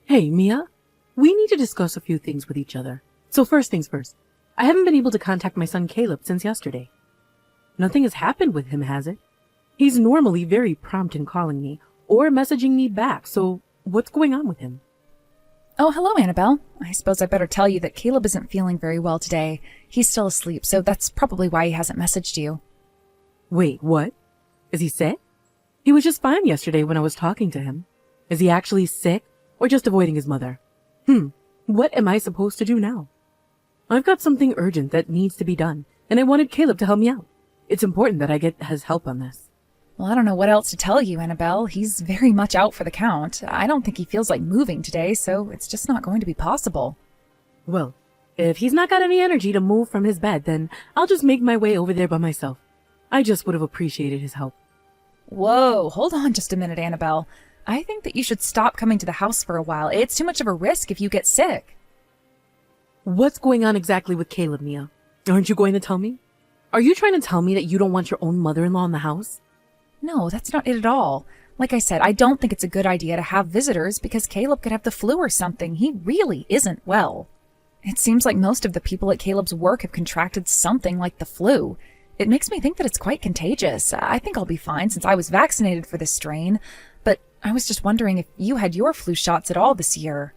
Hey, Mia. We need to discuss a few things with each other. So first things first. I haven't been able to contact my son Caleb since yesterday. Nothing has happened with him, has it? He's normally very prompt in calling me or messaging me back, so what's going on with him? Oh, hello, Annabelle. I suppose I better tell you that Caleb isn't feeling very well today. He's still asleep, so that's probably why he hasn't messaged you. Wait, what? Is he sick? He was just fine yesterday when I was talking to him. Is he actually sick or just avoiding his mother? What am I supposed to do now? I've got something urgent that needs to be done, and I wanted Caleb to help me out. It's important that I get his help on this. Well, I don't know what else to tell you, Annabelle. He's very much out for the count. I don't think he feels like moving today, so it's just not going to be possible. Well, if he's not got any energy to move from his bed, then I'll just make my way over there by myself. I just would have appreciated his help. Whoa, hold on just a minute, Annabelle. I think that you should stop coming to the house for a while. It's too much of a risk if you get sick. What's going on exactly with Caleb, Mia? Aren't you going to tell me? Are you trying to tell me that you don't want your own mother-in-law in the house? No, that's not it at all. Like I said, I don't think it's a good idea to have visitors because Caleb could have the flu or something. He really isn't well. It seems like most of the people at Caleb's work have contracted something like the flu. It makes me think that it's quite contagious. I think I'll be fine since I was vaccinated for this strain, but I was just wondering if you had your flu shots at all this year.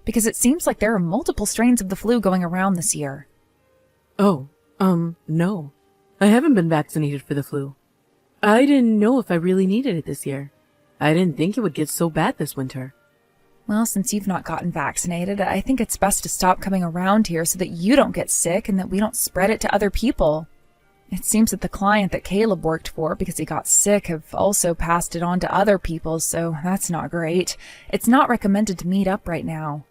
Because it seems like there are multiple strains of the flu going around this year. Oh, no. I haven't been vaccinated for the flu. I didn't know if I really needed it this year. I didn't think it would get so bad this winter. Well, since you've not gotten vaccinated, I think it's best to stop coming around here so that you don't get sick and that we don't spread it to other people. It seems that the client that Caleb worked for, because he got sick, have also passed it on to other people, so that's not great. It's not recommended to meet up right now.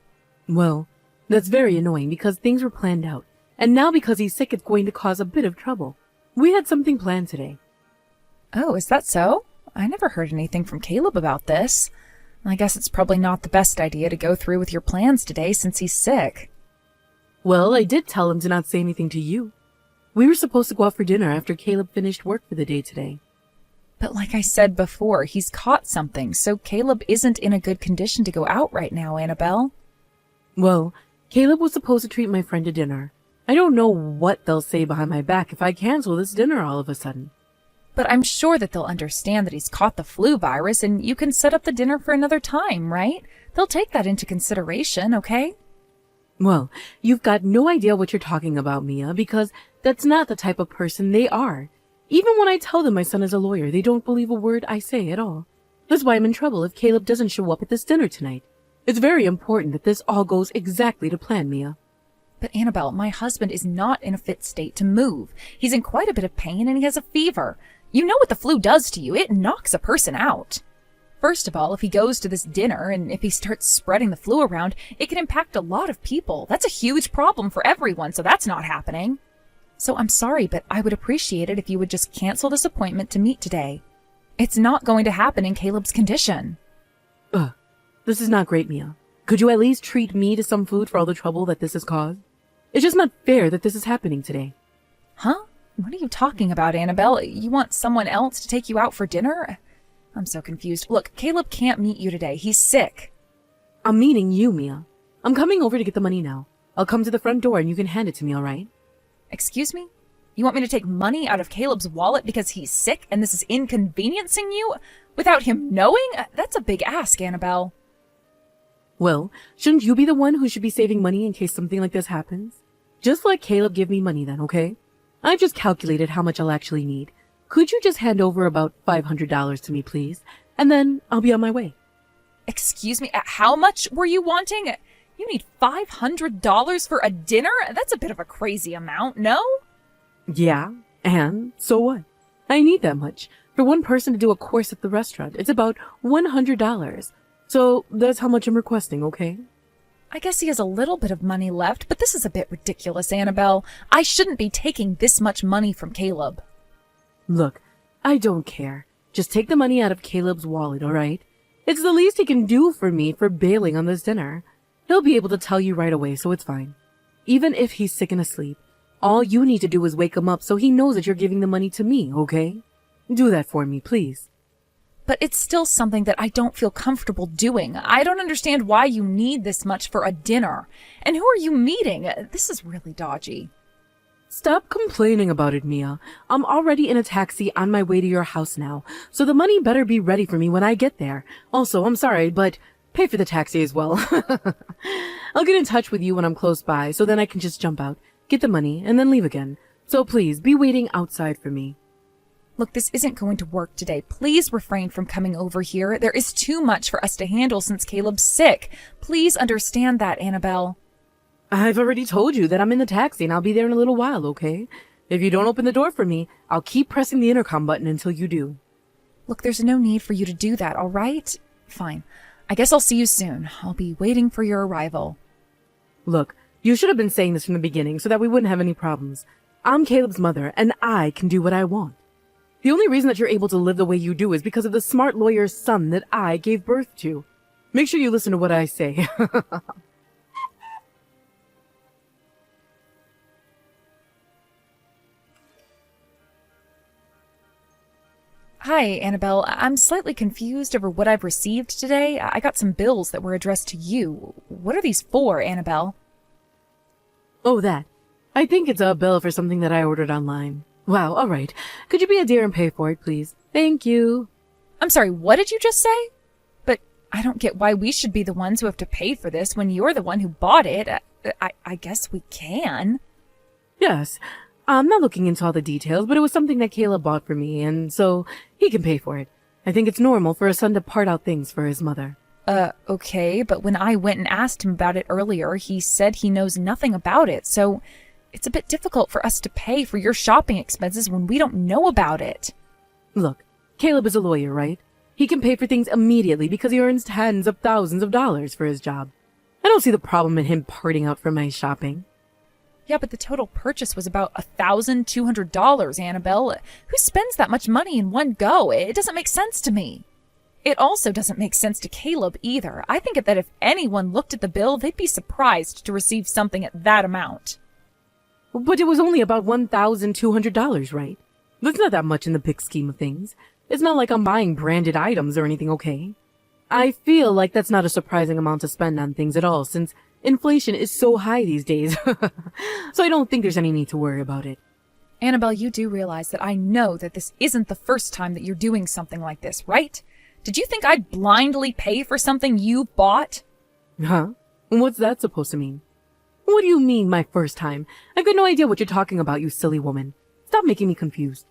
Well, that's very annoying because things were planned out, and now because he's sick it's going to cause a bit of trouble. We had something planned today. Oh, is that so? I never heard anything from Caleb about this. I guess it's probably not the best idea to go through with your plans today since he's sick. Well, I did tell him to not say anything to you. We were supposed to go out for dinner after Caleb finished work for the day today. But like I said before, he's caught something, so Caleb isn't in a good condition to go out right now, Annabelle. Well, Caleb was supposed to treat my friend to dinner. I don't know what they'll say behind my back if I cancel this dinner all of a sudden. But I'm sure that they'll understand that he's caught the flu virus and you can set up the dinner for another time, right? They'll take that into consideration, okay? Well, you've got no idea what you're talking about, Mia, because that's not the type of person they are. Even when I tell them my son is a lawyer, they don't believe a word I say at all. That's why I'm in trouble if Caleb doesn't show up at this dinner tonight. It's very important that this all goes exactly to plan, Mia. But Annabelle, my husband is not in a fit state to move. He's in quite a bit of pain and he has a fever. You know what the flu does to you. It knocks a person out. First of all, if he goes to this dinner and if he starts spreading the flu around, it can impact a lot of people. That's a huge problem for everyone, so that's not happening. So I'm sorry, but I would appreciate it if you would just cancel this appointment to meet today. It's not going to happen in Caleb's condition. This is not great, Mia. Could you at least treat me to some food for all the trouble that this has caused? It's just not fair that this is happening today. Huh? What are you talking about, Annabelle? You want someone else to take you out for dinner? I'm so confused. Look, Caleb can't meet you today. He's sick. I'm meeting you, Mia. I'm coming over to get the money now. I'll come to the front door and you can hand it to me, all right? Excuse me? You want me to take money out of Caleb's wallet because he's sick and this is inconveniencing you? Without him knowing? That's a big ask, Annabelle. Well, shouldn't you be the one who should be saving money in case something like this happens? Just let Caleb give me money then, okay? I've just calculated how much I'll actually need. Could you just hand over about $500 to me, please? And then I'll be on my way. Excuse me, how much were you wanting? You need $500 for a dinner? That's a bit of a crazy amount, no? Yeah, and so what? I need that much. For one person to do a course at the restaurant, it's about $100. So that's how much I'm requesting, okay? I guess he has a little bit of money left, but this is a bit ridiculous, Annabelle. I shouldn't be taking this much money from Caleb. Look, I don't care. Just take the money out of Caleb's wallet, all right? It's the least he can do for me for bailing on this dinner. He'll be able to tell you right away, so it's fine. Even if he's sick and asleep, all you need to do is wake him up so he knows that you're giving the money to me, okay? Do that for me, please. But it's still something that I don't feel comfortable doing. I don't understand why you need this much for a dinner. And who are you meeting? This is really dodgy. Stop complaining about it, Mia. I'm already in a taxi on my way to your house now, so the money better be ready for me when I get there. Also, I'm sorry, but pay for the taxi as well. I'll get in touch with you when I'm close by, so then I can just jump out, get the money, and then leave again. So please, be waiting outside for me. Look, this isn't going to work today. Please refrain from coming over here. There is too much for us to handle since Caleb's sick. Please understand that, Annabelle. I've already told you that I'm in the taxi and I'll be there in a little while, okay? If you don't open the door for me, I'll keep pressing the intercom button until you do. Look, there's no need for you to do that, all right? Fine. I guess I'll see you soon. I'll be waiting for your arrival. Look, you should have been saying this from the beginning so that we wouldn't have any problems. I'm Caleb's mother and I can do what I want. The only reason that you're able to live the way you do is because of the smart lawyer's son that I gave birth to. Make sure you listen to what I say. Hi, Annabelle. I'm slightly confused over what I've received today. I got some bills that were addressed to you. What are these for, Annabelle? Oh, that. I think it's a bill for something that I ordered online. Wow, all right. Could you be a dear and pay for it, please? Thank you. I'm sorry, what did you just say? But I don't get why we should be the ones who have to pay for this when you're the one who bought it. I guess we can. Yes. I'm not looking into all the details, but it was something that Caleb bought for me, and so he can pay for it. I think it's normal for a son to part out things for his mother. Okay, but when I went and asked him about it earlier, he said he knows nothing about it, so it's a bit difficult for us to pay for your shopping expenses when we don't know about it. Look, Caleb is a lawyer, right? He can pay for things immediately because he earns tens of thousands of dollars for his job. I don't see the problem in him parting out for my shopping. Yeah, but the total purchase was about $1,200, Annabelle. Who spends that much money in one go? It doesn't make sense to me. It also doesn't make sense to Caleb either. I think that if anyone looked at the bill, they'd be surprised to receive something at that amount. But it was only about $1,200, right? That's not that much in the big scheme of things. It's not like I'm buying branded items or anything, okay? I feel like that's not a surprising amount to spend on things at all, since inflation is so high these days. So I don't think there's any need to worry about it. Annabelle, you do realize that I know that this isn't the first time that you're doing something like this, right? Did you think I'd blindly pay for something you bought? Huh? What's that supposed to mean? What do you mean, my first time? I've got no idea what you're talking about, you silly woman. Stop making me confused.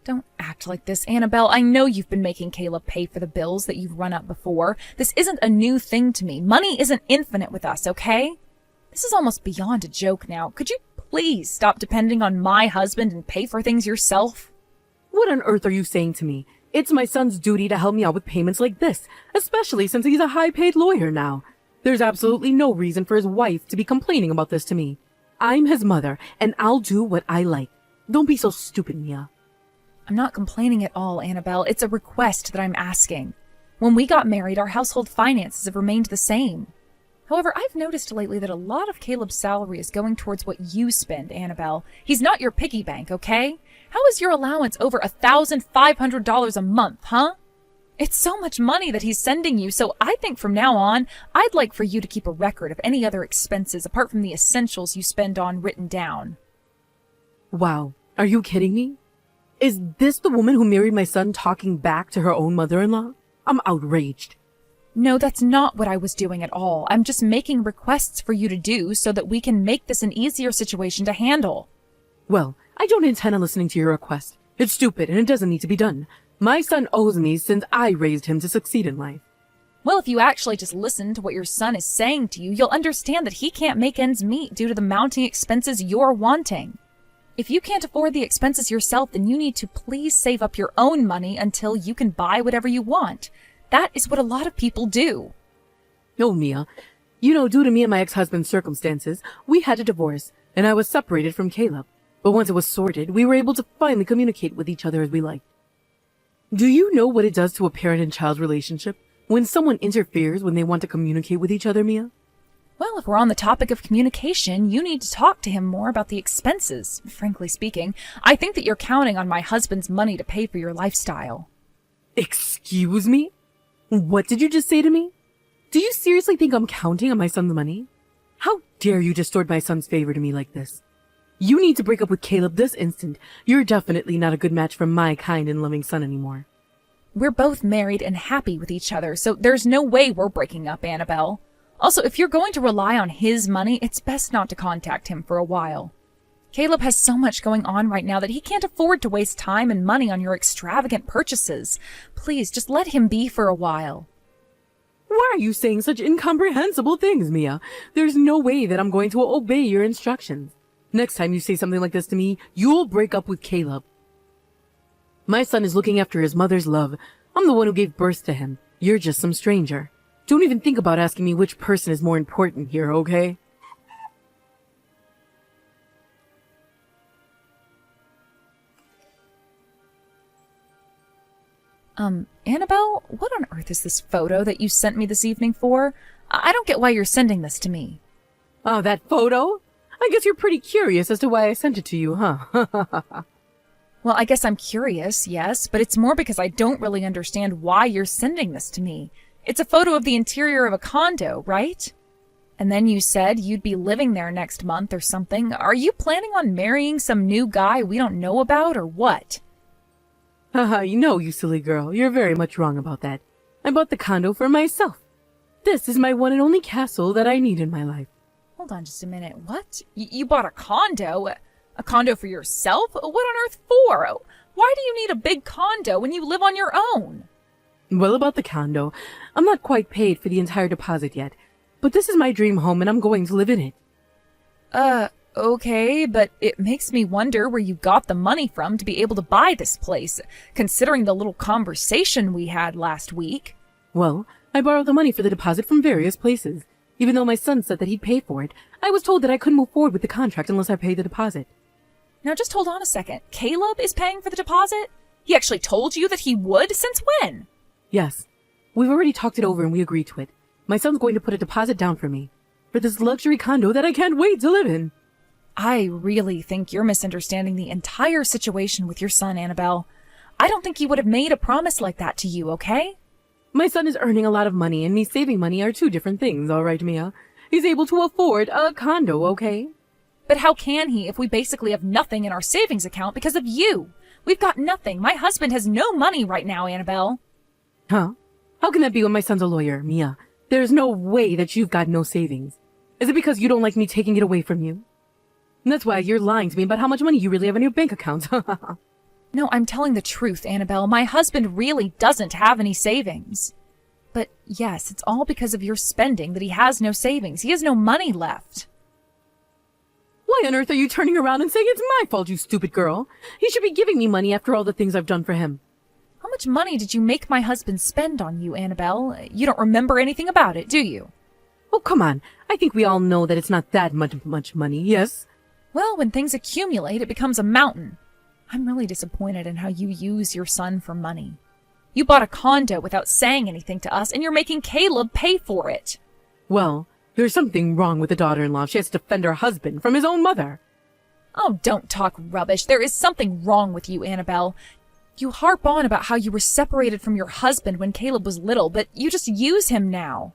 Don't act like this, Annabelle. I know you've been making Caleb pay for the bills that you've run up before. This isn't a new thing to me. Money isn't infinite with us, okay? This is almost beyond a joke now. Could you please stop depending on my husband and pay for things yourself? What on earth are you saying to me? It's my son's duty to help me out with payments like this, especially since he's a high-paid lawyer now. There's absolutely no reason for his wife to be complaining about this to me. I'm his mother, and I'll do what I like. Don't be so stupid, Mia. I'm not complaining at all, Annabelle. It's a request that I'm asking. When we got married, our household finances have remained the same. However, I've noticed lately that a lot of Caleb's salary is going towards what you spend, Annabelle. He's not your piggy bank, okay? How is your allowance over $1,500 a month, huh? It's so much money that he's sending you, so I think from now on, I'd like for you to keep a record of any other expenses apart from the essentials you spend on written down. Wow, are you kidding me? Is this the woman who married my son talking back to her own mother-in-law? I'm outraged. No, that's not what I was doing at all. I'm just making requests for you to do so that we can make this an easier situation to handle. Well, I don't intend on listening to your request. It's stupid and it doesn't need to be done. My son owes me since I raised him to succeed in life. Well, if you actually just listen to what your son is saying to you, you'll understand that he can't make ends meet due to the mounting expenses you're wanting. If you can't afford the expenses yourself, then you need to please save up your own money until you can buy whatever you want. That is what a lot of people do. No, Mia. You know, due to me and my ex-husband's circumstances, we had a divorce, and I was separated from Caleb. But once it was sorted, we were able to finally communicate with each other as we liked. Do you know what it does to a parent and child relationship when someone interferes when they want to communicate with each other, Mia? Well, if we're on the topic of communication, you need to talk to him more about the expenses. Frankly speaking, I think that you're counting on my husband's money to pay for your lifestyle. Excuse me? What did you just say to me? Do you seriously think I'm counting on my son's money? How dare you distort my son's favor to me like this? You need to break up with Caleb this instant. You're definitely not a good match for my kind and loving son anymore. We're both married and happy with each other, so there's no way we're breaking up, Annabelle. Also, if you're going to rely on his money, it's best not to contact him for a while. Caleb has so much going on right now that he can't afford to waste time and money on your extravagant purchases. Please, just let him be for a while. Why are you saying such incomprehensible things, Mia? There's no way that I'm going to obey your instructions. Next time you say something like this to me, you'll break up with Caleb. My son is looking after his mother's love. I'm the one who gave birth to him. You're just some stranger. Don't even think about asking me which person is more important here, okay? Annabelle, what on earth is this photo that you sent me this evening for? I don't get why you're sending this to me. Oh, that photo? I guess you're pretty curious as to why I sent it to you, huh? Well, I guess I'm curious, yes, but it's more because I don't really understand why you're sending this to me. It's a photo of the interior of a condo, right? And then you said you'd be living there next month or something. Are you planning on marrying some new guy we don't know about, or what? Haha, you silly girl. You're very much wrong about that. I bought the condo for myself. This is my one and only castle that I need in my life. Hold on just a minute. What? You bought a condo? A condo for yourself? What on earth for? Why do you need a big condo when you live on your own? Well, about the condo, I'm not quite paid for the entire deposit yet, but this is my dream home and I'm going to live in it. Okay, but it makes me wonder where you got the money from to be able to buy this place, considering the little conversation we had last week. Well, I borrowed the money for the deposit from various places. Even though my son said that he'd pay for it, I was told that I couldn't move forward with the contract unless I paid the deposit. Now just hold on a second. Caleb is paying for the deposit? He actually told you that he would? Since when? Yes. We've already talked it over and we agreed to it. My son's going to put a deposit down for me. For this luxury condo that I can't wait to live in. I really think you're misunderstanding the entire situation with your son, Annabelle. I don't think he would have made a promise like that to you, okay? My son is earning a lot of money and me saving money are two different things, all right, Mia? He's able to afford a condo, okay? But how can he if we basically have nothing in our savings account because of you? We've got nothing. My husband has no money right now, Annabelle. Huh? How can that be when my son's a lawyer, Mia? There's no way that you've got no savings. Is it because you don't like me taking it away from you? And that's why you're lying to me about how much money you really have in your bank account. No, I'm telling the truth, Annabelle. My husband really doesn't have any savings. But yes, it's all because of your spending that he has no savings. He has no money left. Why on earth are you turning around and saying it's my fault, you stupid girl? He should be giving me money after all the things I've done for him. How much money did you make my husband spend on you, Annabelle? You don't remember anything about it, do you? Oh, come on. I think we all know that it's not that much money, yes? Well, when things accumulate, it becomes a mountain. I'm really disappointed in how you use your son for money. You bought a condo without saying anything to us, and you're making Caleb pay for it. Well, there's something wrong with the daughter-in-law. She has to defend her husband from his own mother. Oh, don't talk rubbish. There is something wrong with you, Annabelle. You harp on about how you were separated from your husband when Caleb was little, but you just use him now.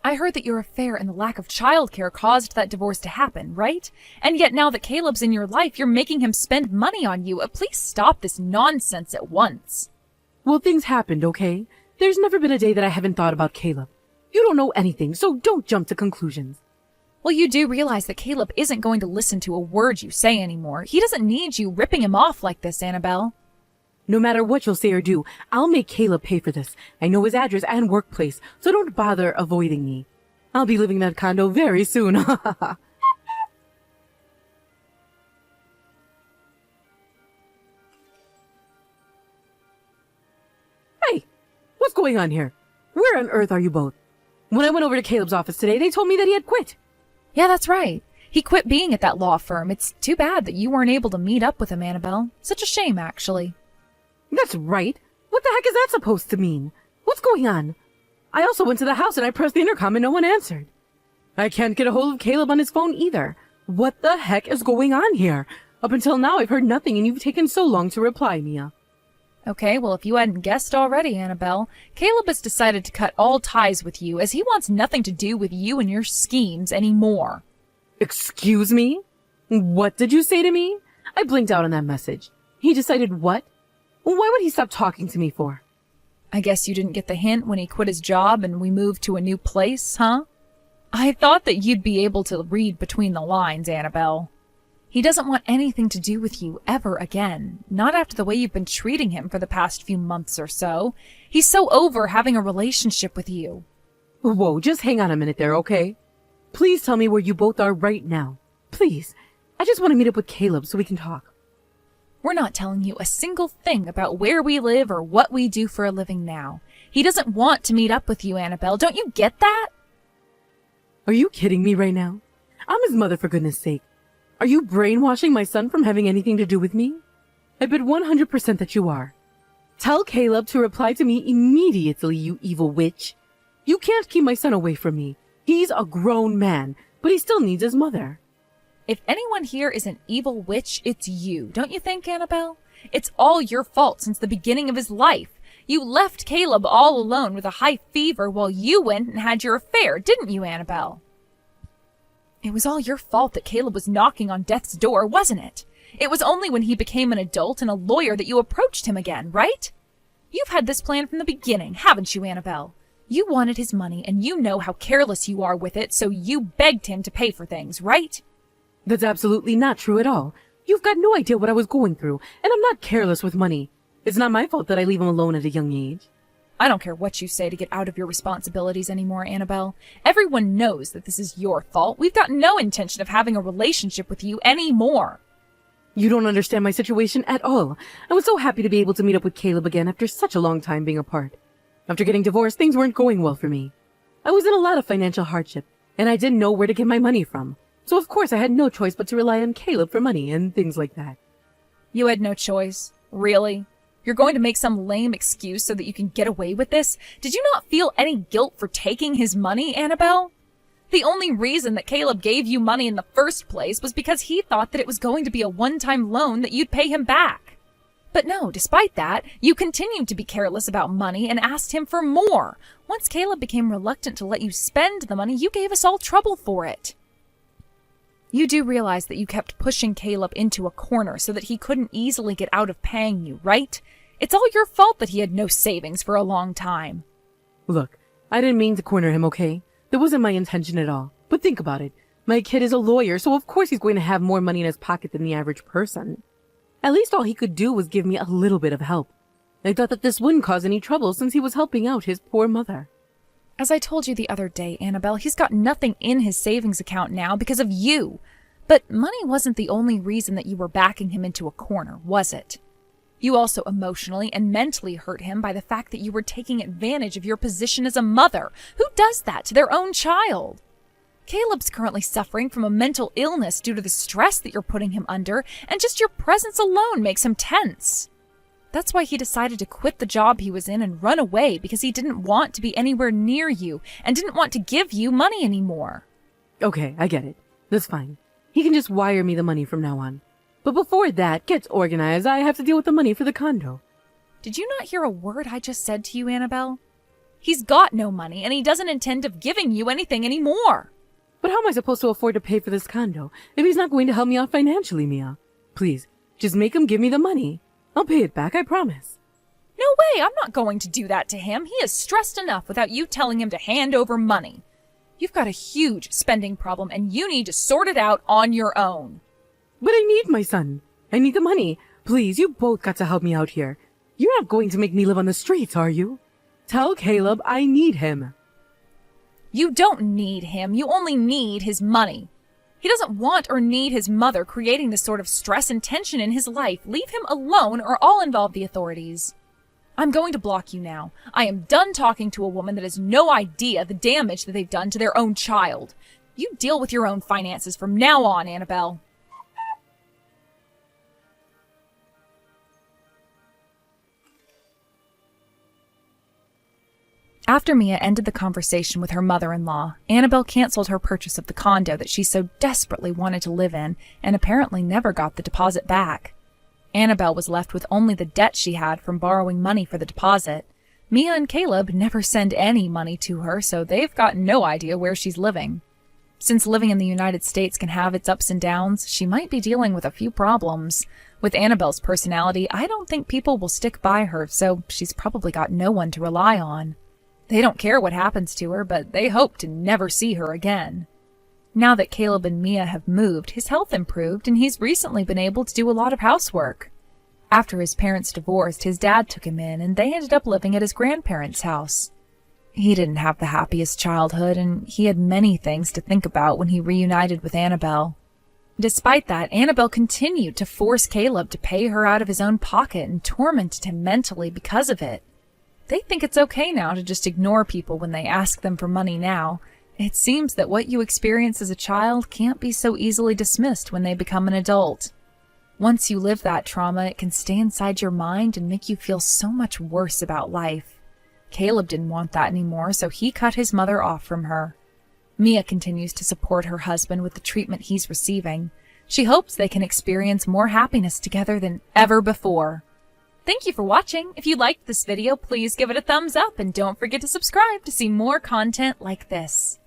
I heard that your affair and the lack of childcare caused that divorce to happen, right? And yet now that Caleb's in your life, you're making him spend money on you. Please stop this nonsense at once. Well, things happened, okay? There's never been a day that I haven't thought about Caleb. You don't know anything, so don't jump to conclusions. Well, you do realize that Caleb isn't going to listen to a word you say anymore. He doesn't need you ripping him off like this, Annabelle. No matter what you'll say or do, I'll make Caleb pay for this. I know his address and workplace, so don't bother avoiding me. I'll be living in that condo very soon. Hey, what's going on here? Where on earth are you both? When I went over to Caleb's office today, they told me that he had quit. Yeah, that's right. He quit being at that law firm. It's too bad that you weren't able to meet up with him, Annabelle. Such a shame, actually. That's right. What the heck is that supposed to mean? What's going on? I also went to the house and I pressed the intercom and no one answered. I can't get a hold of Caleb on his phone either. What the heck is going on here? Up until now, I've heard nothing and you've taken so long to reply, Mia. Okay, well, if you hadn't guessed already, Annabelle, Caleb has decided to cut all ties with you as he wants nothing to do with you and your schemes anymore. Excuse me? What did you say to me? I blinked out on that message. He decided what? Why would he stop talking to me for? I guess you didn't get the hint when he quit his job and we moved to a new place, huh? I thought that you'd be able to read between the lines, Annabelle. He doesn't want anything to do with you ever again, not after the way you've been treating him for the past few months or so. He's so over having a relationship with you. Whoa, just hang on a minute there, okay? Please tell me where you both are right now. Please. I just want to meet up with Caleb so we can talk. We're not telling you a single thing about where we live or what we do for a living now. He doesn't want to meet up with you, Annabelle. Don't you get that? Are you kidding me right now? I'm his mother, for goodness sake. Are you brainwashing my son from having anything to do with me? I bet 100% that you are. Tell Caleb to reply to me immediately, you evil witch. You can't keep my son away from me. He's a grown man, but he still needs his mother. If anyone here is an evil witch, it's you, don't you think, Annabelle? It's all your fault since the beginning of his life. You left Caleb all alone with a high fever while you went and had your affair, didn't you, Annabelle? It was all your fault that Caleb was knocking on death's door, wasn't it? It was only when he became an adult and a lawyer that you approached him again, right? You've had this plan from the beginning, haven't you, Annabelle? You wanted his money, and you know how careless you are with it, so you begged him to pay for things, right? That's absolutely not true at all. You've got no idea what I was going through, and I'm not careless with money. It's not my fault that I leave him alone at a young age. I don't care what you say to get out of your responsibilities anymore, Annabelle. Everyone knows that this is your fault. We've got no intention of having a relationship with you anymore. You don't understand my situation at all. I was so happy to be able to meet up with Caleb again after such a long time being apart. After getting divorced, things weren't going well for me. I was in a lot of financial hardship, and I didn't know where to get my money from. So of course I had no choice but to rely on Caleb for money and things like that. You had no choice? Really? You're going to make some lame excuse so that you can get away with this? Did you not feel any guilt for taking his money, Annabelle? The only reason that Caleb gave you money in the first place was because he thought that it was going to be a one-time loan that you'd pay him back. But no, despite that, you continued to be careless about money and asked him for more. Once Caleb became reluctant to let you spend the money, you gave us all trouble for it. You do realize that you kept pushing Caleb into a corner so that he couldn't easily get out of paying you, right? It's all your fault that he had no savings for a long time. Look, I didn't mean to corner him, okay? That wasn't my intention at all. But think about it. My kid is a lawyer, so of course he's going to have more money in his pocket than the average person. At least all he could do was give me a little bit of help. I thought that this wouldn't cause any trouble since he was helping out his poor mother. As I told you the other day, Annabelle, he's got nothing in his savings account now because of you. But money wasn't the only reason that you were backing him into a corner, was it? You also emotionally and mentally hurt him by the fact that you were taking advantage of your position as a mother. Who does that to their own child? Caleb's currently suffering from a mental illness due to the stress that you're putting him under, and just your presence alone makes him tense. That's why he decided to quit the job he was in and run away, because he didn't want to be anywhere near you and didn't want to give you money anymore. Okay, I get it. That's fine. He can just wire me the money from now on. But before that gets organized, I have to deal with the money for the condo. Did you not hear a word I just said to you, Annabelle? He's got no money, and he doesn't intend of giving you anything anymore. But how am I supposed to afford to pay for this condo if he's not going to help me out financially, Mia? Please, just make him give me the money. I'll pay it back, I promise. No way, I'm not going to do that to him. He is stressed enough without you telling him to hand over money. You've got a huge spending problem, and you need to sort it out on your own. But I need my son. I need the money. Please, you both got to help me out here. You're not going to make me live on the streets, are you? Tell Caleb I need him. You don't need him. You only need his money. He doesn't want or need his mother creating this sort of stress and tension in his life. Leave him alone or I'll involve the authorities. I'm going to block you now. I am done talking to a woman that has no idea the damage that they've done to their own child. You deal with your own finances from now on, Annabelle. After Mia ended the conversation with her mother-in-law, Annabelle canceled her purchase of the condo that she so desperately wanted to live in and apparently never got the deposit back. Annabelle was left with only the debt she had from borrowing money for the deposit. Mia and Caleb never send any money to her, so they've got no idea where she's living. Since living in the United States can have its ups and downs, she might be dealing with a few problems. With Annabelle's personality, I don't think people will stick by her, so she's probably got no one to rely on. They don't care what happens to her, but they hope to never see her again. Now that Caleb and Mia have moved, his health improved, and he's recently been able to do a lot of housework. After his parents divorced, his dad took him in, and they ended up living at his grandparents' house. He didn't have the happiest childhood, and he had many things to think about when he reunited with Annabelle. Despite that, Annabelle continued to force Caleb to pay her out of his own pocket and tormented him mentally because of it. They think it's okay now to just ignore people when they ask them for money now. It seems that what you experience as a child can't be so easily dismissed when they become an adult. Once you live that trauma, it can stay inside your mind and make you feel so much worse about life. Caleb didn't want that anymore, so he cut his mother off from her. Mia continues to support her husband with the treatment he's receiving. She hopes they can experience more happiness together than ever before. Thank you for watching. If you liked this video, please give it a thumbs up and don't forget to subscribe to see more content like this.